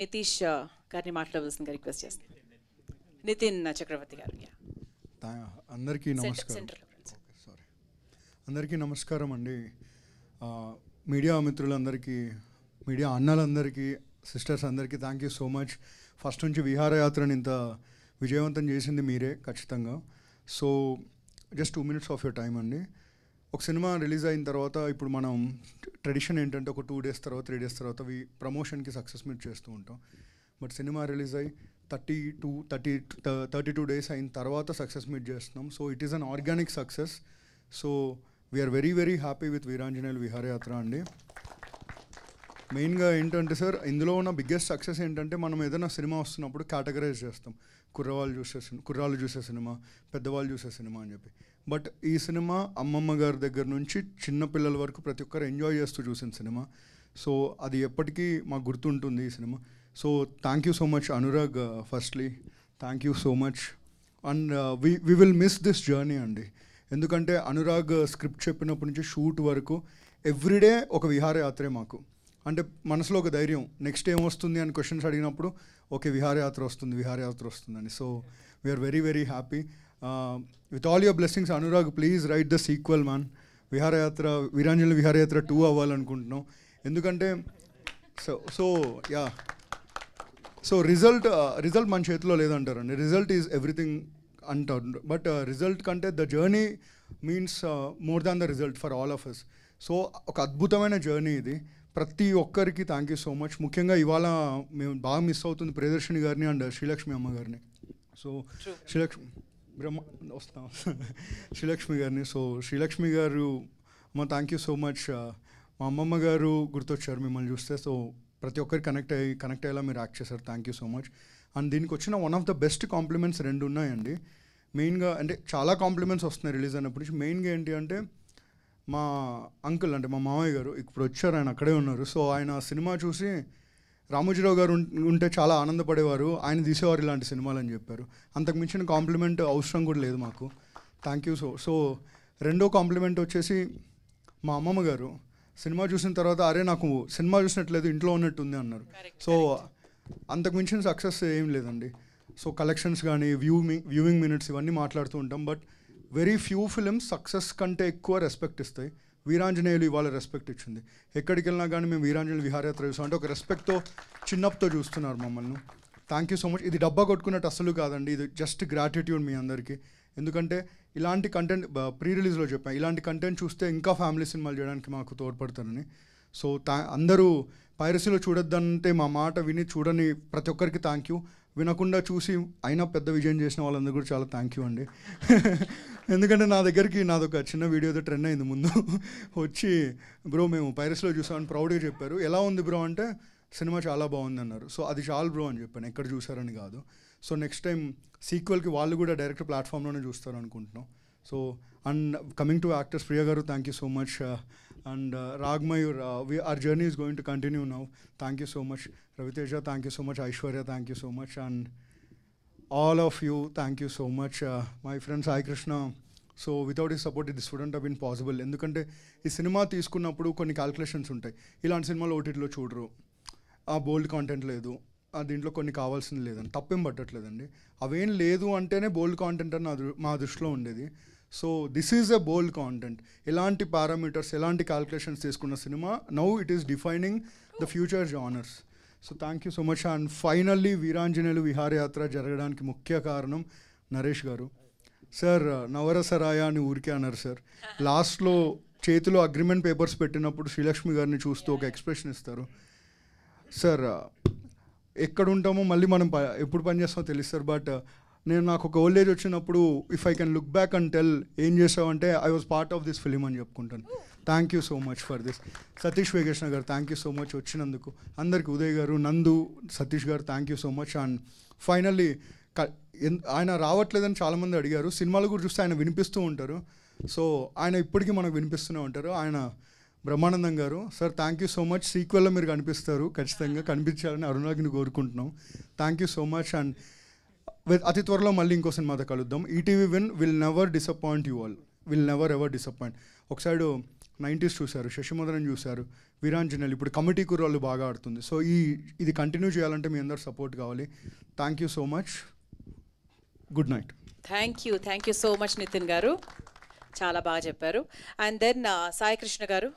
నితీష్ గారిని మాట్లాడవలసిందిగా రిక్వెస్ట్ చేస్తాను. నితిన్ చక్రవర్తి గారు. అందరికీ నమస్కారం. సారీ, అందరికీ నమస్కారం అండి. మీడియా మిత్రులందరికీ, మీడియా అన్నలందరికీ, సిస్టర్స్ అందరికీ thank you so much. First నుంచి విహారయాత్రని ఇంత విజయవంతం చేసింది మీరే ఖచ్చితంగా. So just 2 minutes of your time అండి. ఒక సినిమా రిలీజ్ అయిన తర్వాత ఇప్పుడు మనం ట్రెడిషన్ ఏంటంటే ఒక 2 days తర్వాత 3 days తర్వాత ప్రమోషన్కి సక్సెస్ మీట్ చేస్తూ ఉంటాం. బట్ సినిమా రిలీజ్ అయ్యి 32 days అయిన తర్వాత సక్సెస్ మీట్ చేస్తున్నాం. So it is an organic success. So we are very very happy with Veeranjaneyulu Viharayatra అండి. మెయిన్గా ఏంటంటే సార్, ఇందులో ఉన్న బిగ్గెస్ట్ సక్సెస్ ఏంటంటే మనం ఏదైనా సినిమా వస్తున్నప్పుడు కేటగరైజ్ చేస్తాం. కుర్రాళ్ళు చూసే సినిమా, పెద్దవాళ్ళు చూసే సినిమా అని చెప్పి. బట్ ఈ సినిమా అమ్మమ్మ గారి దగ్గర నుంచి చిన్న పిల్లల వరకు ప్రతి ఒక్కరు ఎంజాయ్ చేస్తూ చూసిన సినిమా. సో అది ఎప్పటికీ మాకు గుర్తుంటుంది ఈ సినిమా. So thank you so much Anurag. Firstly thank you so much. And we will miss this journey అండి. ఎందుకంటే అనురాగ్ స్క్రిప్ట్ చెప్పినప్పటి నుంచి షూట్ వరకు ఎవ్రీడే ఒక విహారయాత్రే మాకు. అంటే మనసులో ఒక ధైర్యం, నెక్స్ట్ ఏం వస్తుంది అని క్వశ్చన్స్ అడిగినప్పుడు ఓకే విహారయాత్ర వస్తుందని. So we are very very happy. With all your blessings Anurag, please write the sequel man. Veeranjaneyulu Viharayatra 2 అవ్వాలనుకుంటున్నాం. ఎందుకంటే సో రిజల్ట్ మన చేతిలో లేదంటారండి. రిజల్ట్ ఈజ్ ఎవ్రీథింగ్ అంటారు. బట్ రిజల్ట్ కంటే the journey means more than the result for all of us. So ఒక అద్భుతమైన journey ఇది. ప్రతి ఒక్కరికి థ్యాంక్ యూ సో మచ్. ముఖ్యంగా ఇవాళ మేము బాగా మిస్ అవుతుంది ప్రియదర్శిని గారిని అండ్ శ్రీలక్ష్మి అమ్మ గారిని. సో శ్రీలక్ష్మి గారిని. సో శ్రీలక్ష్మి గారు అమ్మ థ్యాంక్ యూ సో మచ్. మా అమ్మమ్మ గారు గుర్తొచ్చారు మిమ్మల్ని చూస్తే. సో ప్రతి ఒక్కరికి కనెక్ట్ అయ్యేలా మీరు యాక్ట్ చేశారు. Thank you so much. And దీనికి వచ్చిన one of the best compliments 2 ఉన్నాయండి. మెయిన్గా అంటే చాలా కాంప్లిమెంట్స్ వస్తున్నాయి రిలీజ్ అయినప్పటి నుంచి. మెయిన్గా ఏంటి అంటే మా అంకుల్ అంటే మా మామయ్య గారు ఇప్పుడు వచ్చారు, ఆయన అక్కడే ఉన్నారు. సో ఆయన సినిమా చూసి రామోజీరావు గారు ఉంటే చాలా ఆనందపడేవారు, ఆయన తీసేవారు ఇలాంటి సినిమాలు అని చెప్పారు. అంతకు మించిన కాంప్లిమెంట్ అవసరం కూడా లేదు మాకు. Thank you. సో రెండో కాంప్లిమెంట్ వచ్చేసి మా అమ్మమ్మ గారు సినిమా చూసిన తర్వాత అరే నాకు సినిమా చూసినట్లేదు, ఇంట్లో ఉన్నట్టుంది అన్నారు. సో అంతకు మించిన సక్సెస్ ఏం లేదండి. సో కలెక్షన్స్ కానీ వ్యూవింగ్ మినిట్స్ ఇవన్నీ మాట్లాడుతూ ఉంటాం. But very few films success కంటే ఎక్కువ రెస్పెక్ట్ ఇస్తాయి. వీరాంజనేయులు ఇవాళ రెస్పెక్ట్ ఇచ్చింది. ఎక్కడికి వెళ్ళినా కానీ మేము వీరాంజనేయులు విహారయాత్ర చూస్తాం అంటే ఒక రెస్పెక్ట్తో చిన్నప్పుతో చూస్తున్నారు మమ్మల్ని. Thank you so much. ఇది డబ్బా కొట్టుకున్నట్టు అసలు కాదండి, ఇది జస్ట్ గ్రాటిట్యూడ్ మీ అందరికీ. ఎందుకంటే ఇలాంటి కంటెంట్ ప్రీ రిలీజ్లో చెప్పాను, ఇలాంటి కంటెంట్ చూస్తే ఇంకా ఫ్యామిలీ సినిమాలు చేయడానికి మాకు తోడ్పడతారని. సో అందరూ పైరసీలో చూడొద్దంటే మా మాట విని చూడని ప్రతి ఒక్కరికి థ్యాంక్ యూ. వినకుండా చూసి అయినా పెద్ద విజయం చేసిన వాళ్ళందరూ కూడా చాలా థ్యాంక్ యూ అండి. ఎందుకంటే నా దగ్గరికి నాదొక చిన్న వీడియో అయితే ట్రెండ్ అయింది ముందు వచ్చి, బ్రో మేము పైరసీలో చూసామని ప్రౌడ్గా చెప్పారు. ఎలా ఉంది బ్రో అంటే సినిమా చాలా బాగుంది అన్నారు. సో అది చాలు బ్రో అని చెప్పాను, ఎక్కడ చూసారని కాదు. సో నెక్స్ట్ టైం సీక్వెల్కి వాళ్ళు కూడా డైరెక్ట్ ప్లాట్ఫామ్లోనే చూస్తారు అనుకుంటున్నాం. So and coming to actors, Priya garu thank you so much. And Ragmayur, our journey is going to continue now. Thank you so much. Raviteja, thank you so much. Aishwarya, thank you so much. And all of you, thank you so much. My friend Sai Krishna, so without his support this wouldn't have been possible. ఎందుకంటే ఈ cinema తీసుకున్నప్పుడు కొన్ని calculations ఉంటాయి. ఇలాంటి సినిమాలు ఓటీటీలో చూడరు, ఆ బోల్డ్ కాంటెంట్ లేదు, దీంట్లో కొన్ని కావాల్సింది లేదని తప్పేం పట్టట్లేదండి. అవేం లేదు అంటేనే బోల్డ్ కాంటెంట్ అని మా దృష్టిలో ఉండేది. So this is a bold content. ఎలాంటి పారామీటర్స్, ఎలాంటి క్యాల్కులేషన్స్ తీసుకున్న cinema now it is defining the future genres. So thank you so much. And finally Veeranjaneyulu Viharayatra జరగడానికి ముఖ్య కారణం నరేష్ గారు. సార్ నవరసరాయ అని ఊరికే అన్నారు సార్. లాస్ట్లో చేతిలో అగ్రిమెంట్ పేపర్స్ పెట్టినప్పుడు శ్రీలక్ష్మి గారిని చూస్తూ ఒక ఎక్స్ప్రెషన్ ఇస్తారు. సార్ ఎక్కడ ఉంటామో మళ్ళీ మనం ఎప్పుడు పని చేస్తామో తెలుస్తారు. బట్ నాకు ఒక ఓల్డ్ ఏజ్ వచ్చినప్పుడు if I can look back and tell ఏం చేసావంటే I was part of this film అని చెప్పుకుంటాను. Thank you so much for this. Satish Vegesna garu thank you so much వచ్చినందుకు. అందరికి ఉదయ్ గారు, నందు, సతీష్ గారు thank you so much. And finally ఆయన రావట్లేదని చాలామంది అడిగారు. సినిమాలు కూడా చూస్తే ఆయన వినిపిస్తూ ఉంటారు. సో ఆయన ఇప్పటికీ మనకు వినిపిస్తూనే ఉంటారు. ఆయన Brahmanandam garu, sir thank you so much. సీక్వెల్లో మీరు కనిపిస్తారు, ఖచ్చితంగా కనిపించాలని అరుణాగిని కోరుకుంటున్నాం. Thank you so much. And అతి త్వరలో మళ్ళీ ఇంకో సినిమాతో కలుద్దాం. ETV Win will never disappoint you all, will never ever disappoint. ఒక సైడు 90s చూశారు, శశిమదనం చూశారు, వీరాంజనేయులు, ఇప్పుడు కమిటీ కుర్రాళ్ళు బాగా ఆడుతుంది. సో ఇది కంటిన్యూ చేయాలంటే మీ అందరు సపోర్ట్ కావాలి. Thank you so much. Good night. Thank you so much Nitin garu, చాలా బాగా చెప్పారు. అండ్ దెన్ సాయి కృష్ణ గారు.